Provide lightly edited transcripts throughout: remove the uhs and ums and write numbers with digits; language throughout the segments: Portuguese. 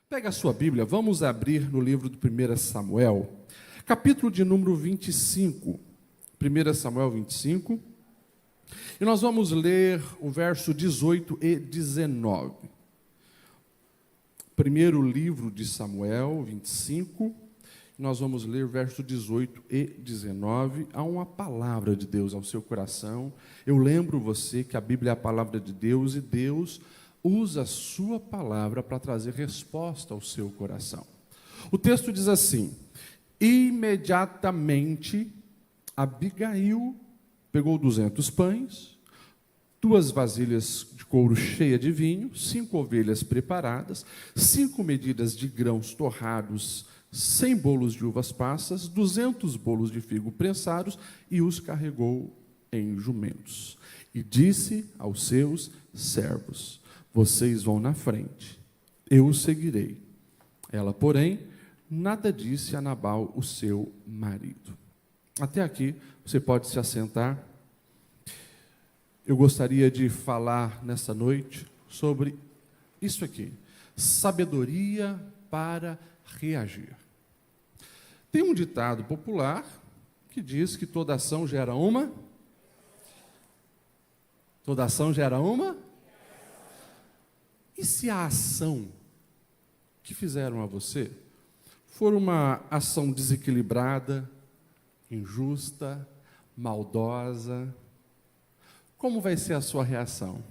Pega a sua Bíblia, vamos abrir no livro do 1 Samuel, capítulo de número 25. 1 Samuel 25. E nós vamos ler o verso 18 e 19. Primeiro livro de Samuel, 25. Nós vamos ler o verso 18 e 19. Há uma palavra de Deus ao seu coração. Eu lembro você que a Bíblia é a palavra de Deus e Deus usa a sua palavra para trazer resposta ao seu coração. O texto diz assim: imediatamente Abigail pegou 200 pães, 2 vasilhas de couro cheias de vinho, 5 ovelhas preparadas, 5 medidas de grãos torrados, 100 bolos de uvas passas, 200 bolos de figo prensados, e os carregou em jumentos. E disse aos seus servos: vocês vão na frente, eu os seguirei. Ela, porém, nada disse a Nabal, o seu marido. Até aqui, você pode se assentar. Eu gostaria de falar nessa noite sobre isso aqui: sabedoria para reagir. Tem um ditado popular que diz que toda ação gera uma. Toda ação gera uma. E se a ação que fizeram a você for uma ação desequilibrada, injusta, maldosa, como vai ser a sua reação?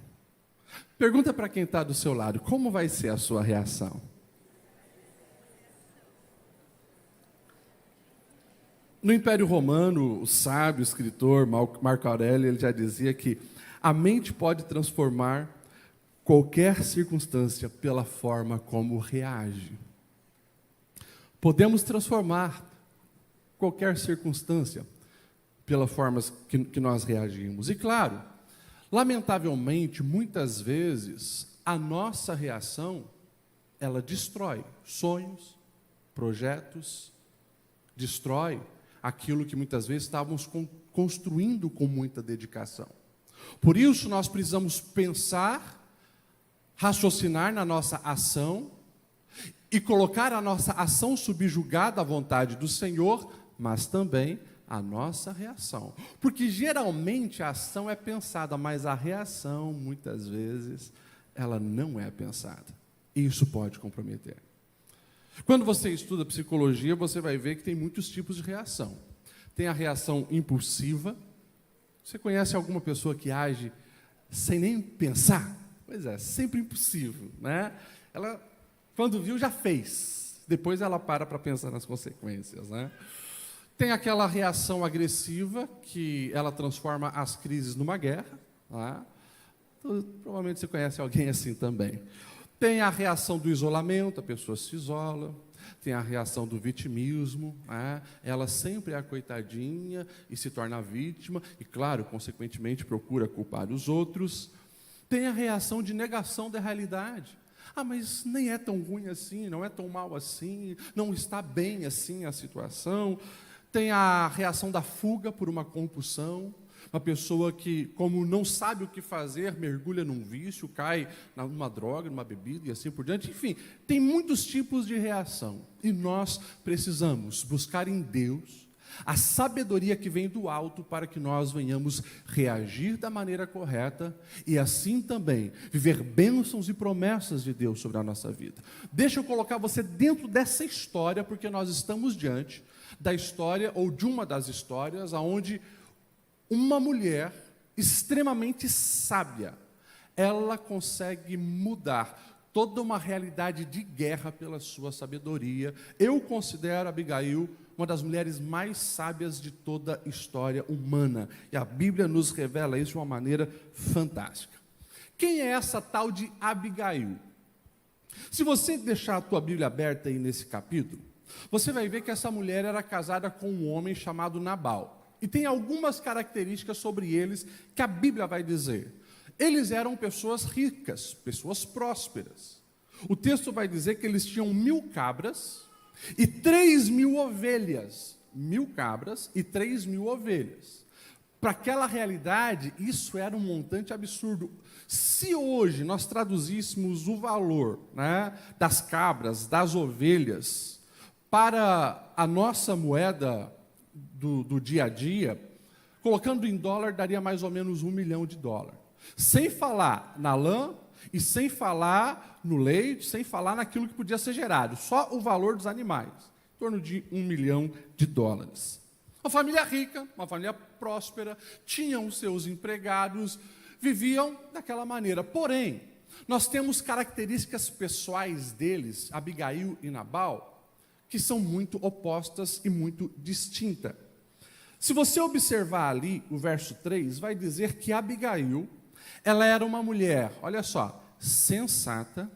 Pergunta para quem está do seu lado: como vai ser a sua reação? No Império Romano, o sábio escritor Marco Aurélio, ele já dizia que a mente pode transformar qualquer circunstância pela forma como reage. Podemos transformar qualquer circunstância pela forma que nós reagimos. E claro, lamentavelmente, muitas vezes, a nossa reação, ela destrói sonhos, projetos, destrói aquilo que muitas vezes estávamos construindo com muita dedicação. Por isso, nós precisamos pensar, raciocinar na nossa ação e colocar a nossa ação subjugada à vontade do Senhor, mas também a nossa reação. Porque geralmente a ação é pensada, mas a reação, muitas vezes, ela não é pensada. E isso pode comprometer. Quando você estuda psicologia, você vai ver que tem muitos tipos de reação. Tem a reação impulsiva. Você conhece alguma pessoa que age sem nem pensar? Pois é, sempre impulsivo, né? Ela, quando viu, já fez. Depois ela para pensar nas consequências, né? Tem aquela reação agressiva, que ela transforma as crises numa guerra, né? Provavelmente você conhece alguém assim também. Tem a reação do isolamento, a pessoa se isola. Tem a reação do vitimismo, né? Ela sempre é a coitadinha e se torna vítima, e claro, consequentemente procura culpar os outros. Tem a reação de negação da realidade. Mas nem é tão ruim assim, não é tão mal assim, não está bem assim a situação. Tem a reação da fuga por uma compulsão. Uma pessoa que, como não sabe o que fazer, mergulha num vício, cai numa droga, numa bebida e assim por diante. Enfim, tem muitos tipos de reação. E nós precisamos buscar em Deus a sabedoria que vem do alto para que nós venhamos reagir da maneira correta e assim também viver bênçãos e promessas de Deus sobre a nossa vida. Deixa eu colocar você dentro dessa história, porque nós estamos diante da história, ou de uma das histórias, onde uma mulher extremamente sábia, ela consegue mudar toda uma realidade de guerra pela sua sabedoria. Eu considero Abigail uma das mulheres mais sábias de toda a história humana. E a Bíblia nos revela isso de uma maneira fantástica. Quem é essa tal de Abigail? Se você deixar a tua Bíblia aberta aí nesse capítulo, você vai ver que essa mulher era casada com um homem chamado Nabal. E tem algumas características sobre eles que a Bíblia vai dizer. Eles eram pessoas ricas, pessoas prósperas. O texto vai dizer que eles tinham 1000 cabras e 3.000 ovelhas. 1000 cabras e 3.000 ovelhas. Para aquela realidade, isso era um montante absurdo. Se hoje nós traduzíssemos o valor, né, das cabras, das ovelhas, para a nossa moeda do dia a dia, colocando em dólar, daria mais ou menos US$1 milhão. Sem falar na lã e sem falar no leite, sem falar naquilo que podia ser gerado, só o valor dos animais, em torno de US$1 milhão. Uma família rica, uma família próspera, tinham os seus empregados, viviam daquela maneira. Porém, nós temos características pessoais deles, Abigail e Nabal, que são muito opostas e muito distintas. Se você observar ali o verso 3, vai dizer que Abigail, ela era uma mulher, olha só, sensata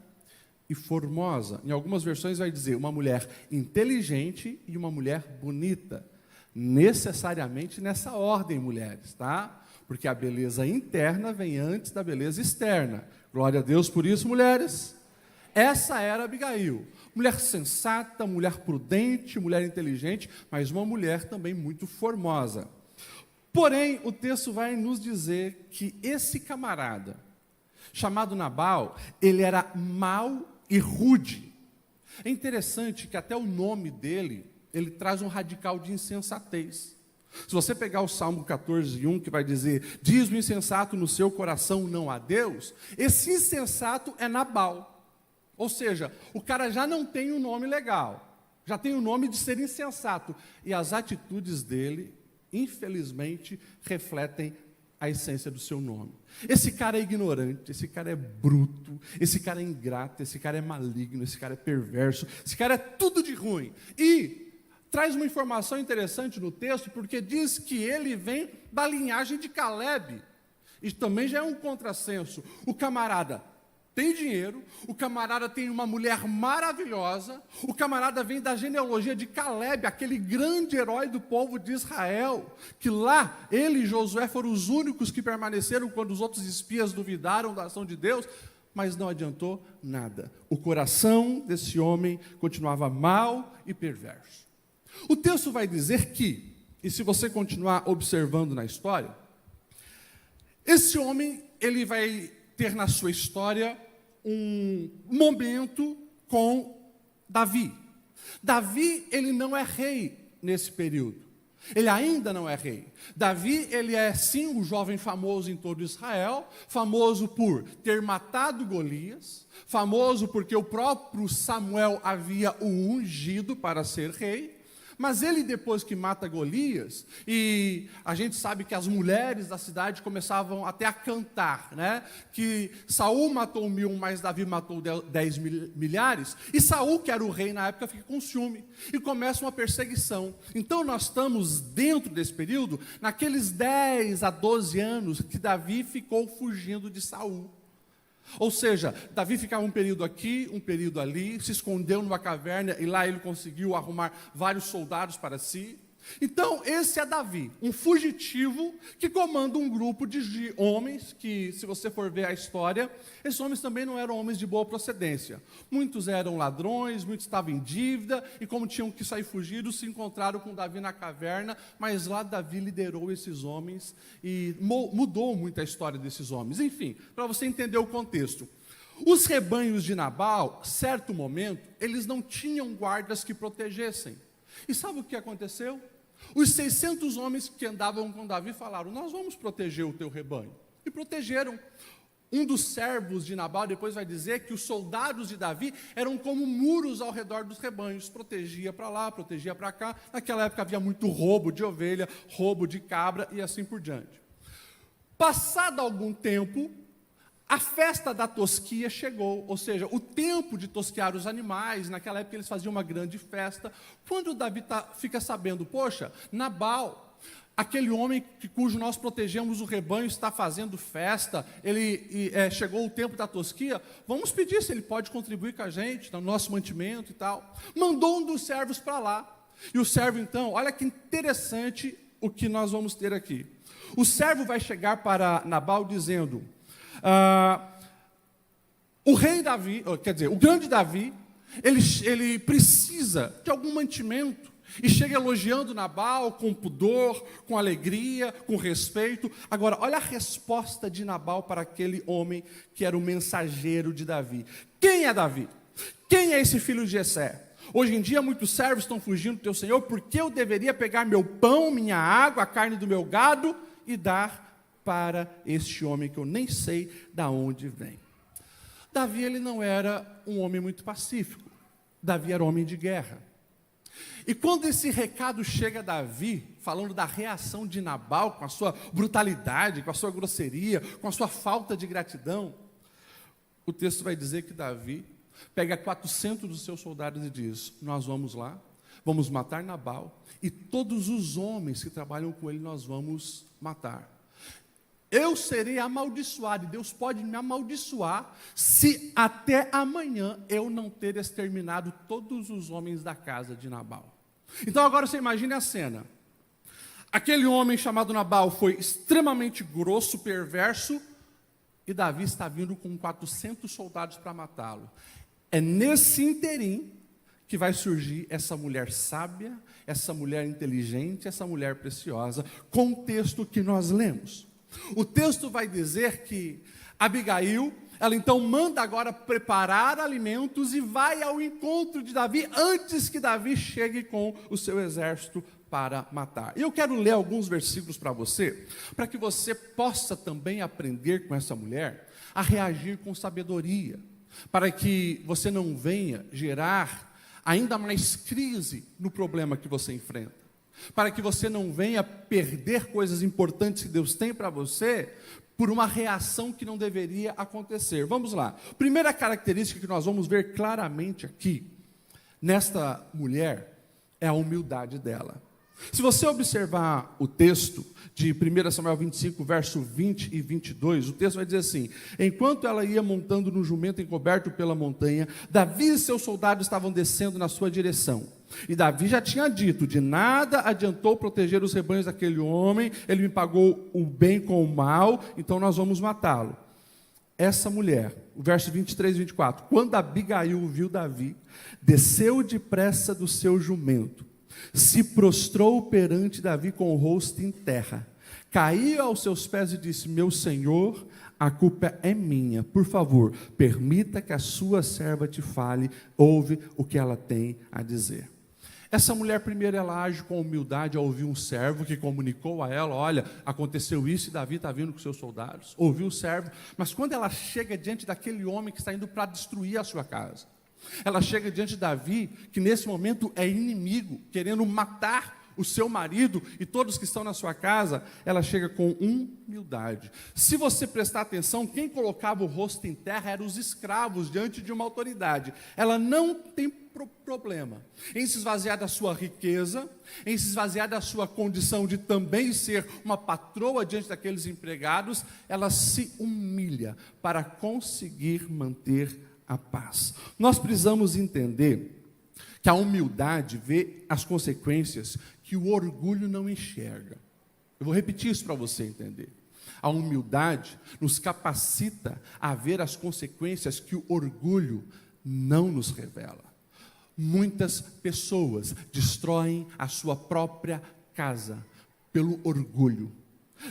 e formosa. Em algumas versões vai dizer uma mulher inteligente e uma mulher bonita. Necessariamente nessa ordem, mulheres, tá? Porque a beleza interna vem antes da beleza externa. Glória a Deus por isso, mulheres. Essa era Abigail. Mulher sensata, mulher prudente, mulher inteligente, mas uma mulher também muito formosa. Porém, o texto vai nos dizer que esse camarada, chamado Nabal, ele era mau e rude. É interessante que até o nome dele, ele traz um radical de insensatez. Se você pegar o Salmo 14:1, que vai dizer, diz o insensato no seu coração, não a Deus, esse insensato é Nabal. Ou seja, o cara já não tem um nome legal, já tem o nome de ser insensato. E as atitudes dele, infelizmente, refletem a essência do seu nome. Esse cara é ignorante, esse cara é bruto, esse cara é ingrato, esse cara é maligno, esse cara é perverso, esse cara é tudo de ruim. E traz uma informação interessante no texto, porque diz que ele vem da linhagem de Calebe. Isso também já é um contrassenso. O camarada tem dinheiro, o camarada tem uma mulher maravilhosa, o camarada vem da genealogia de Calebe, aquele grande herói do povo de Israel, que lá ele e Josué foram os únicos que permaneceram quando os outros espias duvidaram da ação de Deus, mas não adiantou nada. O coração desse homem continuava mau e perverso. O texto vai dizer que, e se você continuar observando na história, esse homem, ele vai ter na sua história um momento com Davi. Davi, ele não é rei nesse período. Ele ainda não é rei. Davi, ele é sim um jovem famoso em todo Israel, famoso por ter matado Golias, famoso porque o próprio Samuel havia o ungido para ser rei. Mas ele, depois que mata Golias, e a gente sabe que as mulheres da cidade começavam até a cantar, né? Que Saul matou 1000, mas Davi matou 10 milhares, e Saul, que era o rei na época, fica com ciúme, e começa uma perseguição. Então nós estamos dentro desse período, naqueles 10 a 12 anos, que Davi ficou fugindo de Saul. Ou seja, Davi ficava um período aqui, um período ali, se escondeu numa caverna e lá ele conseguiu arrumar vários soldados para si. Então, esse é Davi, um fugitivo que comanda um grupo de homens que, se você for ver a história, esses homens também não eram homens de boa procedência. Muitos eram ladrões, muitos estavam em dívida, e como tinham que sair fugidos, se encontraram com Davi na caverna, mas lá Davi liderou esses homens e mudou muito a história desses homens. Enfim, para você entender o contexto. Os rebanhos de Nabal, certo momento, eles não tinham guardas que protegessem. E sabe o que aconteceu? Os 600 homens que andavam com Davi falaram, nós vamos proteger o teu rebanho. E protegeram. Um dos servos de Nabal depois vai dizer que os soldados de Davi eram como muros ao redor dos rebanhos. Protegia para lá, protegia para cá. Naquela época havia muito roubo de ovelha, roubo de cabra e assim por diante. Passado algum tempo, a festa da tosquia chegou, ou seja, o tempo de tosquear os animais. Naquela época eles faziam uma grande festa. Quando Davi fica sabendo, poxa, Nabal, aquele homem cujo nós protegemos o rebanho, está fazendo festa, chegou o tempo da tosquia, vamos pedir se ele pode contribuir com a gente, no nosso mantimento e tal. Mandou um dos servos para lá. E o servo então, olha que interessante o que nós vamos ter aqui. O servo vai chegar para Nabal dizendo, o rei Davi, quer dizer, o grande Davi, ele precisa de algum mantimento, e chega elogiando Nabal com pudor, com alegria, com respeito. Agora, olha a resposta de Nabal para aquele homem que era o mensageiro de Davi. Quem é Davi? Quem é esse filho de Jessé? Hoje em dia muitos servos estão fugindo do teu Senhor, porque eu deveria pegar meu pão, minha água, a carne do meu gado e dar para este homem que eu nem sei da onde vem. Davi, ele não era um homem muito pacífico. Davi era homem de guerra. E quando esse recado chega a Davi, falando da reação de Nabal, com a sua brutalidade, com a sua grosseria, com a sua falta de gratidão, o texto vai dizer que Davi pega 400 dos seus soldados e diz: nós vamos lá, vamos matar Nabal, e todos os homens que trabalham com ele nós vamos matar. Eu serei amaldiçoado, e Deus pode me amaldiçoar, se até amanhã eu não ter exterminado todos os homens da casa de Nabal. Então agora você imagine a cena. Aquele homem chamado Nabal foi extremamente grosso, perverso, e Davi está vindo com 400 soldados para matá-lo. É nesse interim que vai surgir essa mulher sábia, essa mulher inteligente, essa mulher preciosa, com o texto que nós lemos. O texto vai dizer que Abigail, ela então manda agora preparar alimentos e vai ao encontro de Davi, antes que Davi chegue com o seu exército para matar. E eu quero ler alguns versículos para você, para que você possa também aprender com essa mulher a reagir com sabedoria, para que você não venha gerar ainda mais crise no problema que você enfrenta, para que você não venha perder coisas importantes que Deus tem para você por uma reação que não deveria acontecer. Vamos lá. Primeira característica que nós vamos ver claramente aqui, nesta mulher, é a humildade dela. Se você observar o texto de 1 Samuel 25, verso 20 e 22, o texto vai dizer assim: enquanto ela ia montando no jumento encoberto pela montanha, Davi e seus soldados estavam descendo na sua direção. E Davi já tinha dito: de nada adiantou proteger os rebanhos daquele homem, ele me pagou o bem com o mal, então nós vamos matá-lo. Essa mulher, o verso 23 e 24, quando Abigail viu Davi, desceu depressa do seu jumento, se prostrou perante Davi com o rosto em terra, caiu aos seus pés e disse: meu senhor, a culpa é minha, por favor, permita que a sua serva te fale, ouve o que ela tem a dizer. Essa mulher, primeiro, ela age com humildade ao ouvir um servo que comunicou a ela: olha, aconteceu isso e Davi está vindo com seus soldados. Ouviu o servo, mas quando ela chega diante daquele homem que está indo para destruir a sua casa, ela chega diante de Davi, que nesse momento é inimigo, querendo matar o seu marido e todos que estão na sua casa, ela chega com humildade. Se você prestar atenção, quem colocava o rosto em terra eram os escravos diante de uma autoridade. Ela não tem problema em se esvaziar da sua riqueza, em se esvaziar da sua condição de também ser uma patroa diante daqueles empregados. Ela se humilha para conseguir manter a paz. Nós precisamos entender que a humildade vê as consequências que o orgulho não enxerga. Eu vou repetir isso para você entender. A humildade nos capacita a ver as consequências que o orgulho não nos revela. Muitas pessoas destroem a sua própria casa pelo orgulho.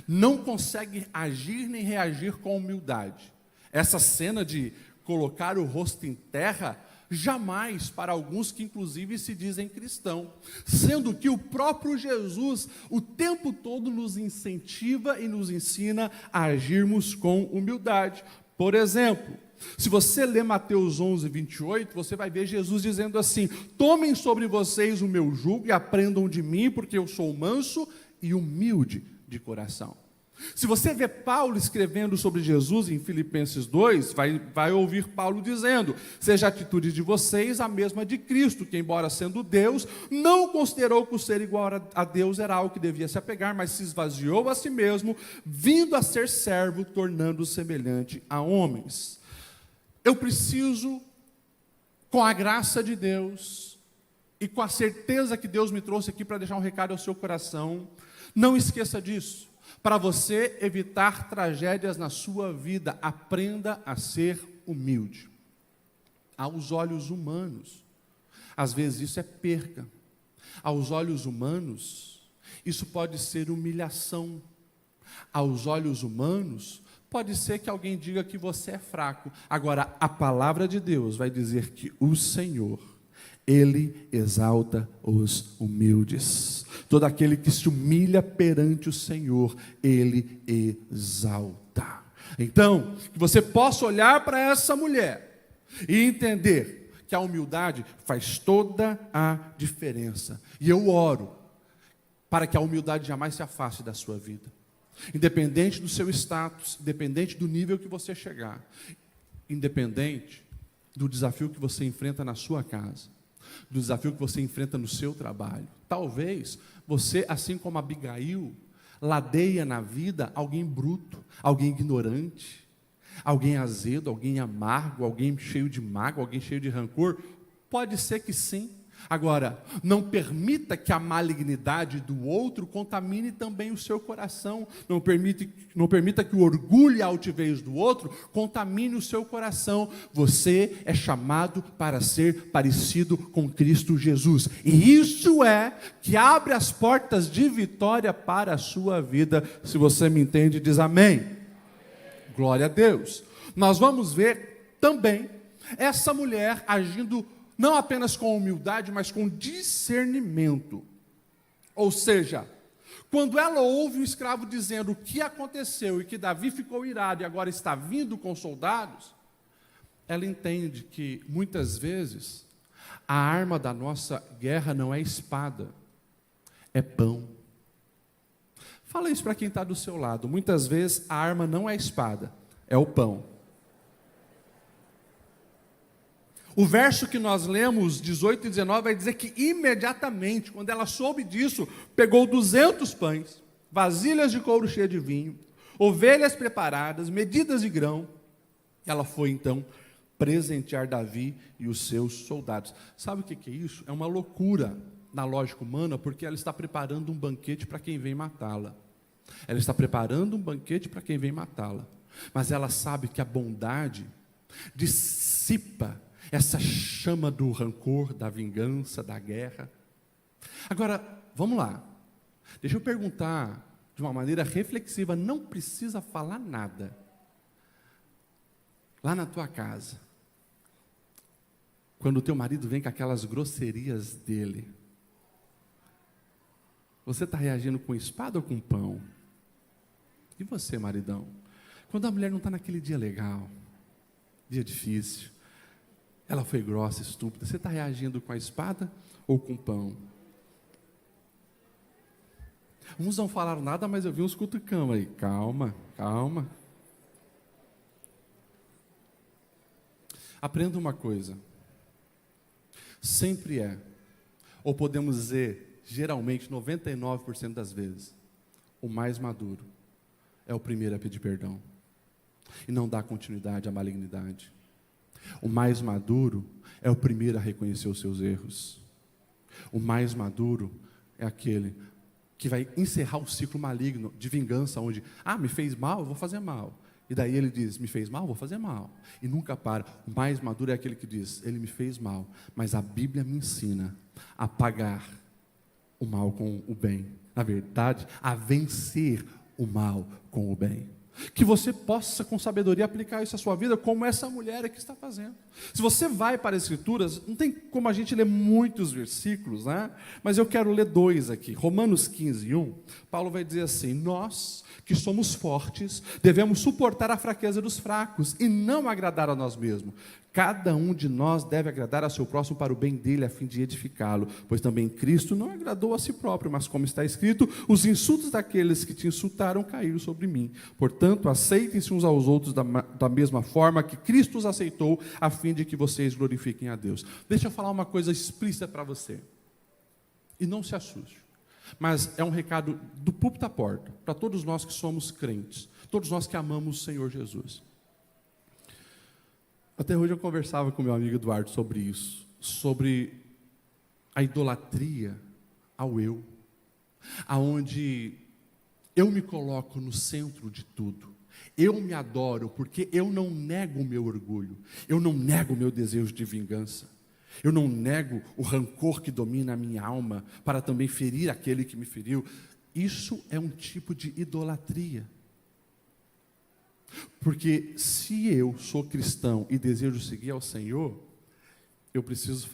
Não conseguem agir nem reagir com humildade. Essa cena de colocar o rosto em terra, jamais para alguns que inclusive se dizem cristão, sendo que o próprio Jesus o tempo todo nos incentiva e nos ensina a agirmos com humildade. Por exemplo, se você ler Mateus 11, 28, você vai ver Jesus dizendo assim: tomem sobre vocês o meu jugo e aprendam de mim, porque eu sou manso e humilde de coração. Se você vê Paulo escrevendo sobre Jesus em Filipenses 2, vai ouvir Paulo dizendo: seja a atitude de vocês a mesma de Cristo, que embora sendo Deus, não considerou que o ser igual a Deus era algo que devia se apegar, mas se esvaziou a si mesmo, vindo a ser servo, tornando-se semelhante a homens. Eu preciso, com a graça de Deus, e com a certeza que Deus me trouxe aqui para deixar um recado ao seu coração, não esqueça disso. Para você evitar tragédias na sua vida, aprenda a ser humilde. Aos olhos humanos, às vezes isso é perca. Aos olhos humanos, isso pode ser humilhação. Aos olhos humanos, pode ser que alguém diga que você é fraco. Agora, a palavra de Deus vai dizer que o Senhor, Ele exalta os humildes. Todo aquele que se humilha perante o Senhor, Ele exalta. Então, que você possa olhar para essa mulher e entender que a humildade faz toda a diferença. E eu oro para que a humildade jamais se afaste da sua vida. Independente do seu status, independente do nível que você chegar, independente do desafio que você enfrenta na sua casa, do desafio que você enfrenta no seu trabalho. Talvez você, assim como Abigail, ladeia na vida alguém bruto, alguém ignorante, alguém azedo, alguém amargo, alguém cheio de mágoa, alguém cheio de rancor. Pode ser que sim. Agora, não permita que a malignidade do outro contamine também o seu coração. Não permita que o orgulho e a altivez do outro contamine o seu coração. Você é chamado para ser parecido com Cristo Jesus. E isso é que abre as portas de vitória para a sua vida. Se você me entende, diz amém. Glória a Deus. Nós vamos ver também essa mulher agindo não apenas com humildade, mas com discernimento. Ou seja, quando ela ouve um escravo dizendo o que aconteceu e que Davi ficou irado e agora está vindo com soldados, ela entende que muitas vezes a arma da nossa guerra não é espada, é pão. Fala isso para quem está do seu lado. Muitas vezes a arma não é espada, é o pão. O verso que nós lemos, 18 e 19, vai dizer que imediatamente, quando ela soube disso, pegou 200 pães, vasilhas de couro cheias de vinho, ovelhas preparadas, medidas de grão. Ela foi então presentear Davi e os seus soldados. Sabe o que é isso? É uma loucura na lógica humana, porque ela está preparando um banquete para quem vem matá-la. Ela está preparando um banquete para quem vem matá-la. Mas ela sabe que a bondade dissipa essa chama do rancor, da vingança, da guerra. Agora, vamos lá. Deixa eu perguntar de uma maneira reflexiva, não precisa falar nada. Lá na tua casa, quando o teu marido vem com aquelas grosserias dele, você está reagindo com espada ou com pão? E você, maridão? Quando a mulher não está naquele dia legal, dia difícil, ela foi grossa, estúpida, você está reagindo com a espada ou com o pão? Uns não falaram nada, mas eu vi uns cutucando aí. Calma, calma. Aprenda uma coisa. Sempre é, ou podemos dizer, geralmente, 99% das vezes, o mais maduro é o primeiro a pedir perdão e não dá continuidade à malignidade. O mais maduro é o primeiro a reconhecer os seus erros. O mais maduro é aquele que vai encerrar o ciclo maligno de vingança, onde, me fez mal, eu vou fazer mal. E daí ele diz, me fez mal, vou fazer mal. E nunca para. O mais maduro é aquele que diz, ele me fez mal, mas a Bíblia me ensina a pagar o mal com o bem. Na verdade, a vencer o mal com o bem. Que você possa, com sabedoria, aplicar isso à sua vida, como essa mulher aqui está fazendo. Se você vai para as Escrituras, não tem como a gente ler muitos versículos, né? Mas eu quero ler 2 aqui. Romanos 15, 1, Paulo vai dizer assim, nós que somos fortes, devemos suportar a fraqueza dos fracos e não agradar a nós mesmos. Cada um de nós deve agradar a seu próximo para o bem dele, a fim de edificá-lo, pois também Cristo não agradou a si próprio, mas como está escrito, os insultos daqueles que te insultaram caíram sobre mim. Portanto, aceitem-se uns aos outros da mesma forma que Cristo os aceitou, a fim de que vocês glorifiquem a Deus. Deixa eu falar uma coisa explícita para você, e não se assuste, mas é um recado do púlpito à porta, para todos nós que somos crentes, todos nós que amamos o Senhor Jesus. Até hoje eu conversava com meu amigo Eduardo sobre isso, sobre a idolatria ao eu, aonde eu me coloco no centro de tudo, eu me adoro porque eu não nego o meu orgulho, eu não nego o meu desejo de vingança, Eu não nego o rancor que domina a minha alma para também ferir aquele que me feriu. Isso é um tipo de idolatria. Porque se eu sou cristão e desejo seguir ao Senhor, eu preciso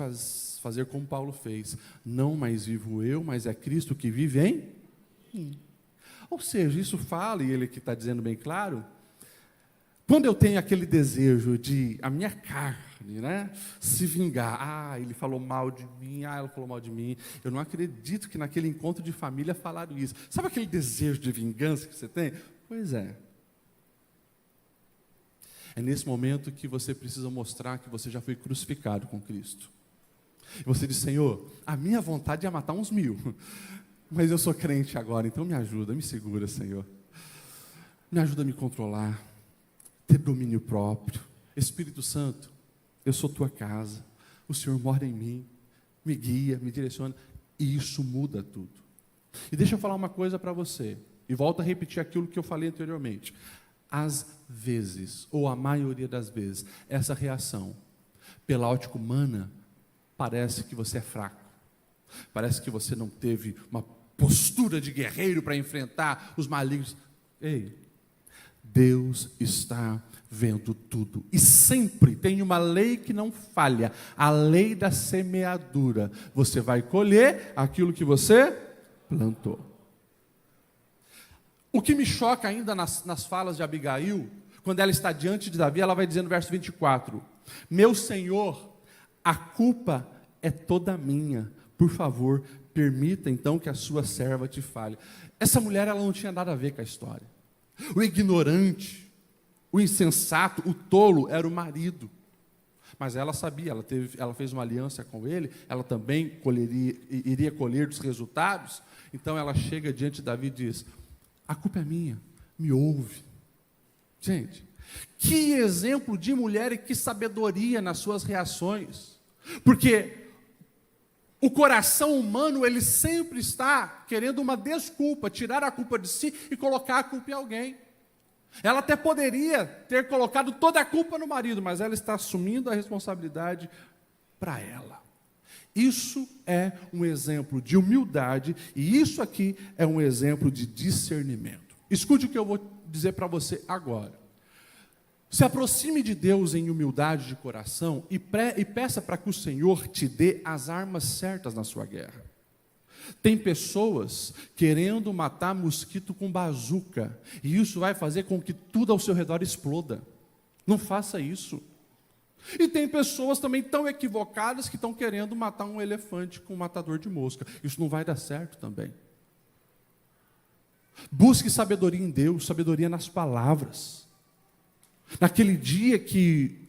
fazer como Paulo fez. Não mais vivo eu, mas é Cristo que vive em mim. Ou seja, isso fala, e ele que está dizendo bem claro, quando eu tenho aquele desejo de a minha carne, né, se vingar, ele falou mal de mim, ela falou mal de mim, eu não acredito que naquele encontro de família falaram isso. Sabe aquele desejo de vingança que você tem? Pois é. É nesse momento que você precisa mostrar que você já foi crucificado com Cristo. E você diz, Senhor, a minha vontade é matar uns 1000, mas eu sou crente agora, então me ajuda, me segura, Senhor. Me ajuda a me controlar, ter domínio próprio. Espírito Santo, eu sou tua casa, o Senhor mora em mim, me guia, me direciona, e isso muda tudo. E deixa eu falar uma coisa para você, e volto a repetir aquilo que eu falei anteriormente. Às vezes, ou a maioria das vezes, essa reação, pela ótica humana, parece que você é fraco, parece que você não teve uma postura de guerreiro para enfrentar os malignos. Ei, Deus está vendo tudo, e sempre tem uma lei que não falha, a lei da semeadura. Você vai colher aquilo que você plantou. O que me choca ainda nas falas de Abigail, quando ela está diante de Davi, ela vai dizer no verso 24, meu Senhor, a culpa é toda minha, por favor, permita então que a sua serva te fale. Essa mulher, ela não tinha nada a ver com a história. O ignorante, o insensato, o tolo era o marido. Mas ela sabia, ela fez uma aliança com ele, ela também iria colher dos resultados. Então ela chega diante de Davi e diz, a culpa é minha, me ouve. Gente, que exemplo de mulher e que sabedoria nas suas reações. Porque o coração humano, ele sempre está querendo uma desculpa, tirar a culpa de si e colocar a culpa em alguém. Ela até poderia ter colocado toda a culpa no marido, mas ela está assumindo a responsabilidade para ela. Isso é um exemplo de humildade, e isso aqui é um exemplo de discernimento. Escute o que eu vou dizer para você agora. Se aproxime de Deus em humildade de coração e peça para que o Senhor te dê as armas certas na sua guerra. Tem pessoas querendo matar mosquito com bazuca, e isso vai fazer com que tudo ao seu redor exploda. Não faça isso. E tem pessoas também tão equivocadas que estão querendo matar um elefante com um matador de mosca. Isso não vai dar certo também. Busque sabedoria em Deus, sabedoria nas palavras. Naquele dia que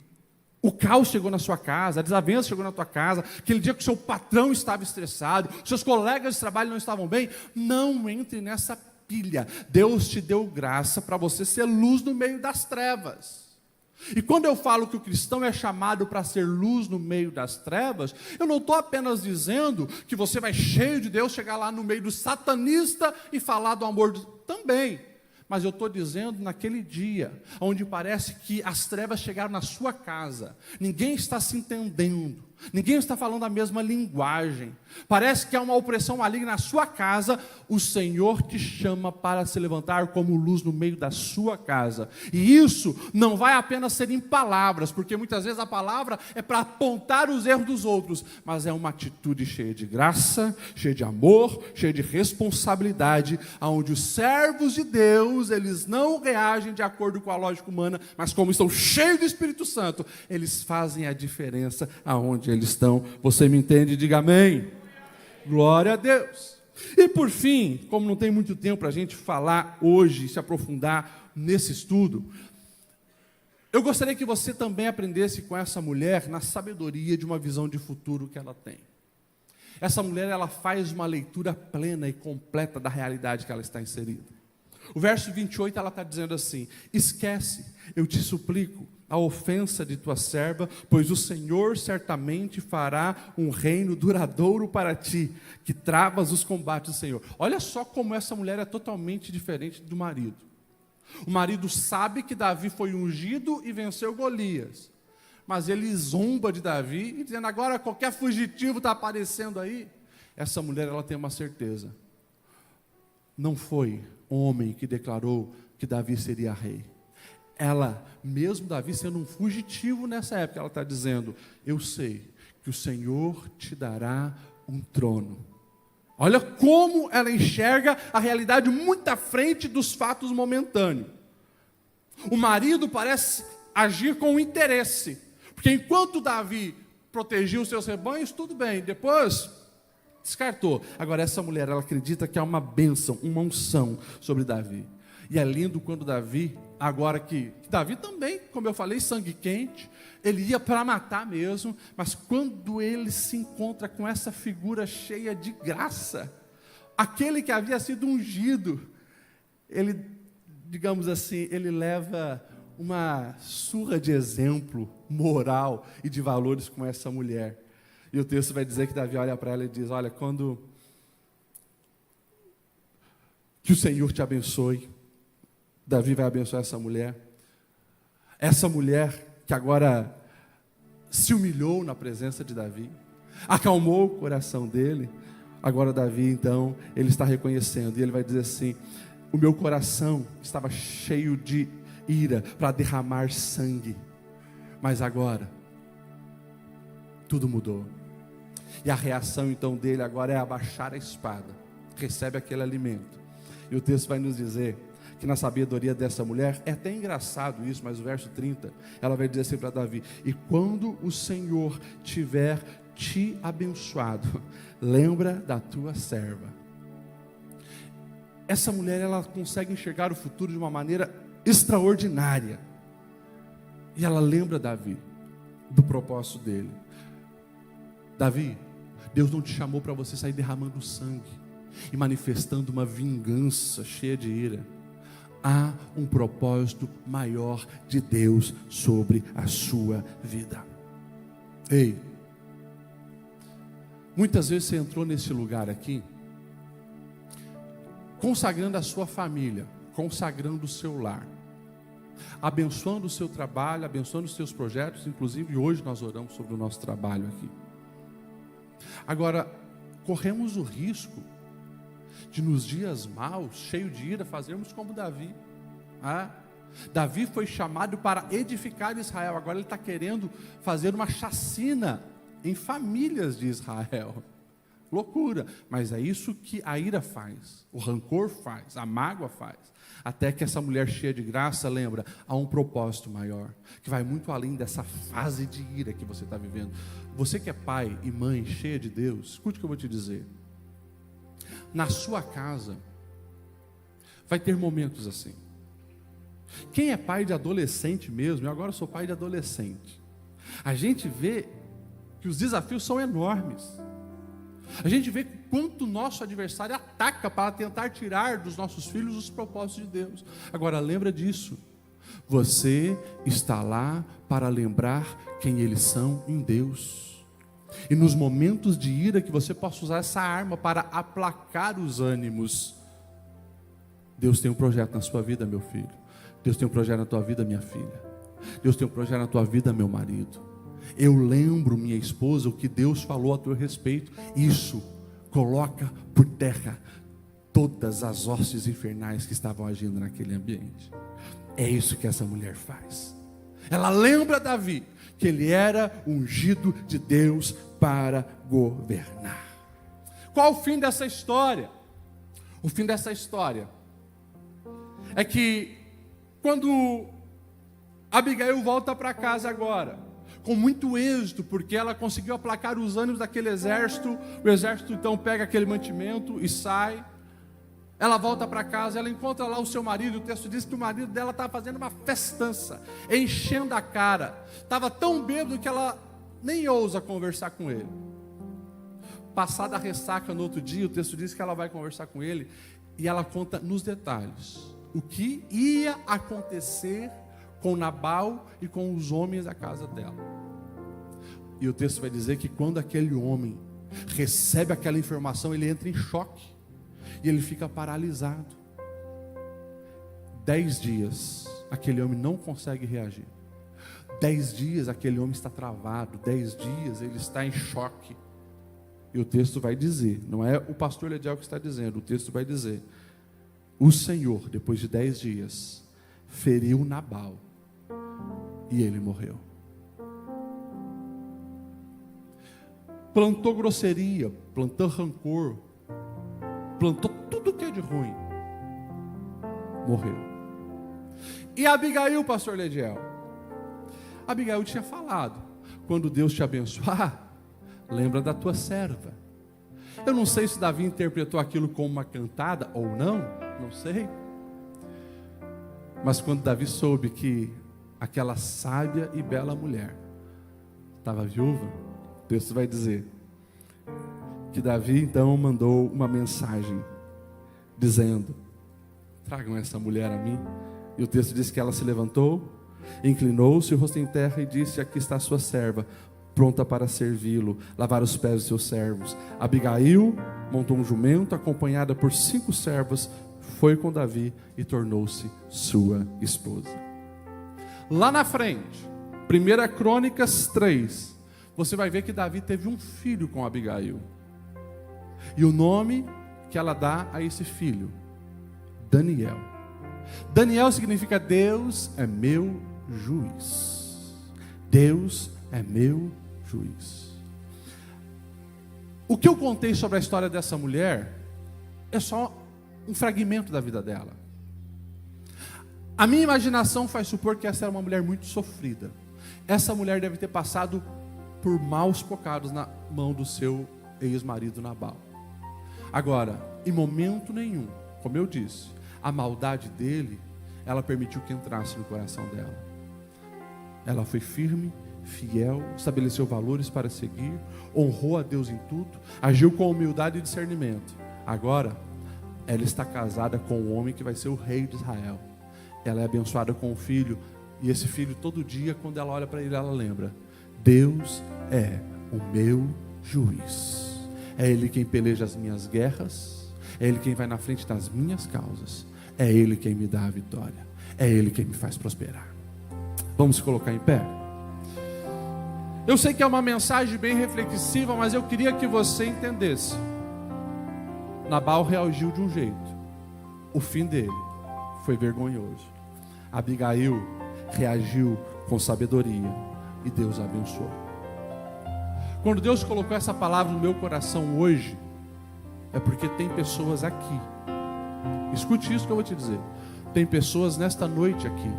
o caos chegou na sua casa, a desavença chegou na tua casa, aquele dia que o seu patrão estava estressado, seus colegas de trabalho não estavam bem, não entre nessa pilha. Deus te deu graça para você ser luz no meio das trevas. E quando eu falo que o cristão é chamado para ser luz no meio das trevas, eu não estou apenas dizendo que você vai cheio de Deus chegar lá no meio do satanista e falar do amor também. Mas eu estou dizendo naquele dia, onde parece que as trevas chegaram na sua casa, ninguém está se entendendo, ninguém está falando a mesma linguagem, parece que há uma opressão maligna na sua casa, o Senhor te chama para se levantar como luz no meio da sua casa. E isso não vai apenas ser em palavras, porque muitas vezes a palavra é para apontar os erros dos outros, mas é uma atitude cheia de graça, cheia de amor, cheia de responsabilidade, onde os servos de Deus, eles não reagem de acordo com a lógica humana, mas como estão cheios do Espírito Santo, eles fazem a diferença aonde eles estão. Você me entende? Diga amém. Glória a Deus. E por fim, como não tem muito tempo para a gente falar hoje, se aprofundar nesse estudo, eu gostaria que você também aprendesse com essa mulher na sabedoria de uma visão de futuro que ela tem. Essa mulher, ela faz uma leitura plena e completa da realidade que ela está inserida. O verso 28, ela está dizendo assim: esquece, eu te suplico, a ofensa de tua serva, pois o Senhor certamente fará um reino duradouro para ti, que travas os combates do Senhor. Olha só como essa mulher é totalmente diferente do marido. O marido sabe que Davi foi ungido e venceu Golias, mas ele zomba de Davi, e dizendo, agora qualquer fugitivo está aparecendo aí. Essa mulher, ela tem uma certeza. Não foi homem que declarou que Davi seria rei. Ela, mesmo Davi sendo um fugitivo nessa época, ela está dizendo, eu sei que o Senhor te dará um trono. Olha como ela enxerga a realidade muito à frente dos fatos momentâneos. O marido parece agir com interesse, porque enquanto Davi protegia os seus rebanhos, tudo bem, depois descartou. Agora essa mulher, ela acredita que há uma bênção, uma unção sobre Davi. E é lindo quando Davi, agora que Davi também, como eu falei, sangue quente, ele ia para matar mesmo, mas quando ele se encontra com essa figura cheia de graça, aquele que havia sido ungido, ele, digamos assim, ele leva uma surra de exemplo moral e de valores com essa mulher. E o texto vai dizer que Davi olha para ela e diz, olha, quando que o Senhor te abençoe. Davi vai abençoar essa mulher que agora se humilhou na presença de Davi, acalmou o coração dele. Agora Davi, então, ele está reconhecendo, e ele vai dizer assim, o meu coração estava cheio de ira para derramar sangue, mas agora tudo mudou. E a reação então dele agora é abaixar a espada, recebe aquele alimento. E o texto vai nos dizer que na sabedoria dessa mulher, é até engraçado isso, mas o verso 30, ela vai dizer assim para Davi, e quando o Senhor tiver te abençoado, lembra da tua serva. Essa mulher, ela consegue enxergar o futuro de uma maneira extraordinária, e ela lembra Davi, do propósito dele. Davi, Deus não te chamou para você sair derramando sangue, e manifestando uma vingança cheia de ira. Há um propósito maior de Deus sobre a sua vida. Ei, muitas vezes você entrou nesse lugar aqui, consagrando a sua família, consagrando o seu lar, abençoando o seu trabalho, abençoando os seus projetos, inclusive hoje nós oramos sobre o nosso trabalho aqui. Agora, corremos o risco de nos dias maus, cheio de ira, fazermos como Davi. Davi foi chamado para edificar Israel, agora ele está querendo fazer uma chacina em famílias de Israel. Loucura, mas é isso que a ira faz, o rancor faz, a mágoa faz, até que essa mulher cheia de graça lembra, há um propósito maior, que vai muito além dessa fase de ira que você está vivendo. Você que é pai e mãe cheia de Deus, escute o que eu vou te dizer. Na sua casa, vai ter momentos assim. Quem é pai de adolescente mesmo, eu agora sou pai de adolescente, a gente vê que os desafios são enormes. A gente vê quanto o nosso adversário ataca para tentar tirar dos nossos filhos os propósitos de Deus. Agora lembra disso, você está lá para lembrar quem eles são em Deus. E nos momentos de ira que você possa usar essa arma para aplacar os ânimos. Deus tem um projeto na sua vida, meu filho. Deus tem um projeto na tua vida, minha filha. Deus tem um projeto na tua vida, meu marido. Eu lembro, minha esposa, o que Deus falou a teu respeito. Isso coloca por terra todas as hostes infernais que estavam agindo naquele ambiente. É isso que essa mulher faz. Ela lembra Davi que ele era ungido de Deus para governar. Qual o fim dessa história? O fim dessa história é que quando Abigail volta para casa agora, com muito êxito, porque ela conseguiu aplacar os ânimos daquele exército, o exército então pega aquele mantimento e sai. Ela volta para casa, ela encontra lá o seu marido, o texto diz que o marido dela estava fazendo uma festança, enchendo a cara, estava tão bêbado que ela nem ousa conversar com ele. Passada a ressaca no outro dia, o texto diz que ela vai conversar com ele, e ela conta nos detalhes o que ia acontecer com Nabal e com os homens da casa dela. E o texto vai dizer que quando aquele homem recebe aquela informação, ele entra em choque. E ele fica paralisado. 10 dias, aquele homem não consegue reagir. 10 dias aquele homem está travado, 10 dias ele está em choque. E o texto vai dizer, não é o pastor Lediel que está dizendo, o texto vai dizer: o Senhor, depois de 10 dias, feriu Nabal e ele morreu. Plantou grosseria, plantou rancor, plantou tudo que é de ruim. Morreu. E Abigail, pastor Lediel? Abigail tinha falado: quando Deus te abençoar, lembra da tua serva. Eu não sei se Davi interpretou aquilo como uma cantada ou não, não sei. Mas quando Davi soube que aquela sábia e bela mulher estava viúva, o texto vai dizer que Davi então mandou uma mensagem dizendo: tragam essa mulher a mim. E o texto diz que ela se levantou, inclinou-se o rosto em terra e disse: aqui está a sua serva, pronta para servi-lo, lavar os pés dos seus servos. Abigail montou um jumento, acompanhada por 5 servas, foi com Davi e tornou-se sua esposa. Lá na frente, 1 Crônicas 3, você vai ver que Davi teve um filho com Abigail. E o nome que ela dá a esse filho: Daniel. Daniel significa Deus é meu juiz. Deus é meu juiz. O que eu contei sobre a história dessa mulher é só um fragmento da vida dela. A minha imaginação faz supor que essa era uma mulher muito sofrida. Essa mulher deve ter passado por maus bocados na mão do seu ex-marido Nabal. Agora, em momento nenhum, como eu disse, a maldade dele, ela permitiu que entrasse no coração dela. Ela foi firme, fiel, estabeleceu valores para seguir, honrou a Deus em tudo, agiu com humildade e discernimento. Agora, ela está casada com um homem que vai ser o rei de Israel. Ela é abençoada com um filho, e esse filho todo dia, quando ela olha para ele, ela lembra: Deus é o meu juiz. É Ele quem peleja as minhas guerras, é Ele quem vai na frente das minhas causas, é Ele quem me dá a vitória, é Ele quem me faz prosperar. Vamos se colocar em pé? Eu sei que é uma mensagem bem reflexiva, mas eu queria que você entendesse. Nabal reagiu de um jeito, o fim dele foi vergonhoso. Abigail reagiu com sabedoria e Deus a abençoou. Quando Deus colocou essa palavra no meu coração hoje, é porque tem pessoas aqui. Escute isso que eu vou te dizer. Tem pessoas nesta noite aqui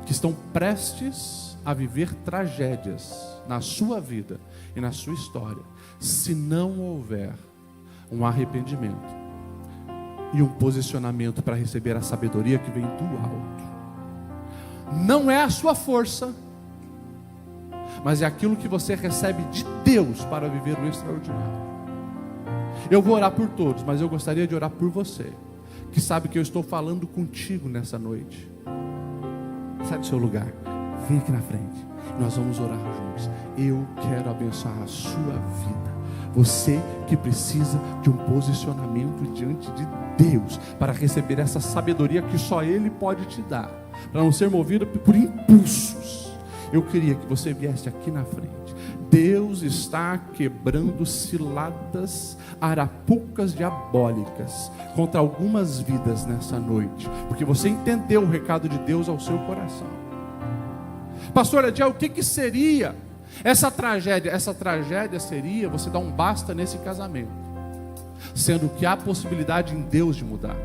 que estão prestes a viver tragédias na sua vida e na sua história, se não houver um arrependimento e um posicionamento para receber a sabedoria que vem do alto. Não é a sua força, mas é aquilo que você recebe de Deus para viver o extraordinário. Eu vou orar por todos, mas eu gostaria de orar por você, que sabe que eu estou falando contigo nessa noite. Sai do seu lugar, vem aqui na frente, nós vamos orar juntos. Eu quero abençoar a sua vida. Você que precisa de um posicionamento diante de Deus para receber essa sabedoria que só Ele pode te dar, para não ser movido por impulsos. Eu queria que você viesse aqui na frente. Deus está quebrando ciladas, arapucas diabólicas contra algumas vidas nessa noite, porque você entendeu o recado de Deus ao seu coração. Pastor Lediel, o que seria essa tragédia? Essa tragédia seria você dar um basta nesse casamento, sendo que há possibilidade em Deus de mudar.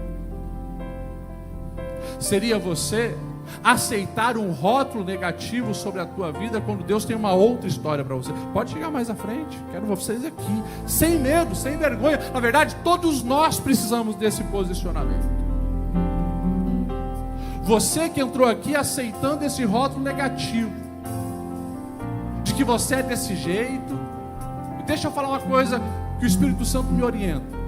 Seria você aceitar um rótulo negativo sobre a tua vida quando Deus tem uma outra história para você. Pode chegar mais à frente, quero vocês aqui, sem medo, sem vergonha. Na verdade, todos nós precisamos desse posicionamento. Você que entrou aqui aceitando esse rótulo negativo, de que você é desse jeito, e deixa eu falar uma coisa que o Espírito Santo me orienta.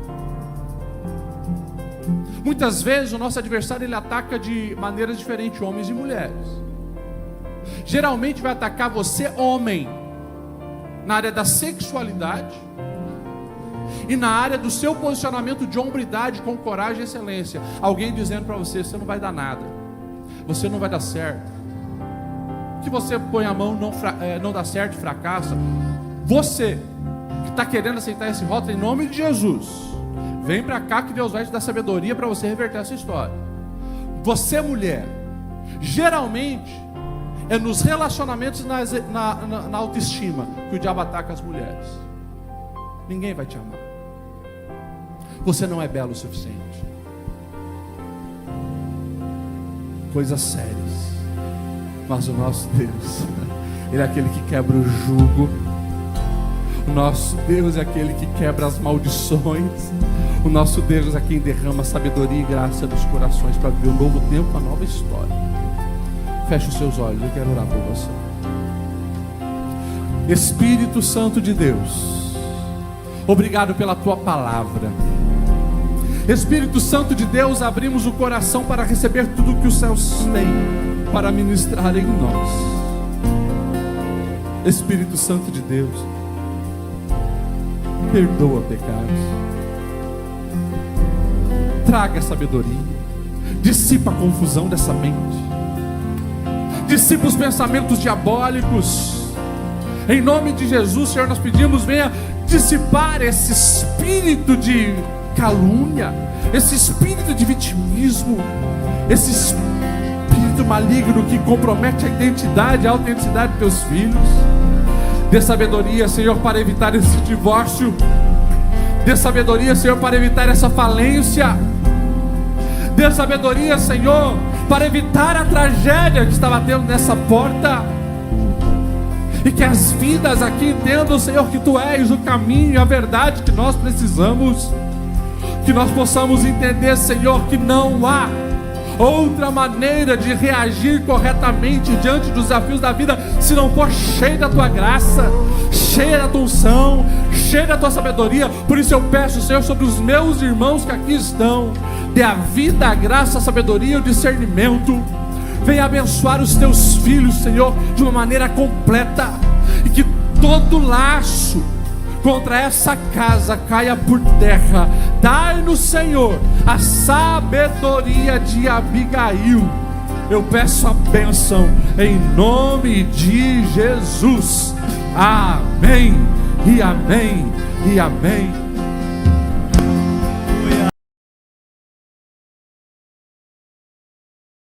Muitas vezes o nosso adversário ele ataca de maneiras diferentes, homens e mulheres. Geralmente vai atacar você, homem, na área da sexualidade e na área do seu posicionamento de hombridade com coragem e excelência. Alguém dizendo para você: você não vai dar nada, você não vai dar certo, que você põe a mão não dá certo, fracassa. Você que está querendo aceitar esse rótulo, em nome de Jesus, vem para cá que Deus vai te dar sabedoria para você reverter essa história. Você, mulher, geralmente é nos relacionamentos e na autoestima que o diabo ataca as mulheres. Ninguém vai te amar. Você não é belo o suficiente. Coisas sérias. Mas o nosso Deus, Ele é aquele que quebra o jugo. O nosso Deus é aquele que quebra as maldições. O nosso Deus é quem derrama sabedoria e graça nos corações para viver um novo tempo, uma nova história. Feche os seus olhos, eu quero orar por você. Espírito Santo de Deus, obrigado pela Tua palavra. Espírito Santo de Deus, abrimos o coração para receber tudo que os céus têm para ministrar em nós. Espírito Santo de Deus, perdoa pecados, traga sabedoria, dissipa a confusão dessa mente, dissipa os pensamentos diabólicos. Em nome de Jesus, Senhor, nós pedimos, venha dissipar esse espírito de calúnia, esse espírito de vitimismo, esse espírito maligno que compromete a identidade, a autenticidade dos teus filhos. Dê sabedoria, Senhor, para evitar esse divórcio. Dê sabedoria, Senhor, para evitar essa falência. Dê sabedoria, Senhor, para evitar a tragédia que está batendo nessa porta. E que as vidas aqui entendam, Senhor, que Tu és o caminho e a verdade que nós precisamos. Que nós possamos entender, Senhor, que não há outra maneira de reagir corretamente diante dos desafios da vida, se não for cheio da Tua graça, cheia da Tua unção, cheia da Tua sabedoria. Por isso eu peço, Senhor, sobre os meus irmãos que aqui estão, dê a vida, a graça, a sabedoria e o discernimento. Venha abençoar os Teus filhos, Senhor, de uma maneira completa, e que todo laço contra essa casa caia por terra. Dai-nos, Senhor, a sabedoria de Abigail. Eu peço a bênção em nome de Jesus. Amém, e amém, e amém.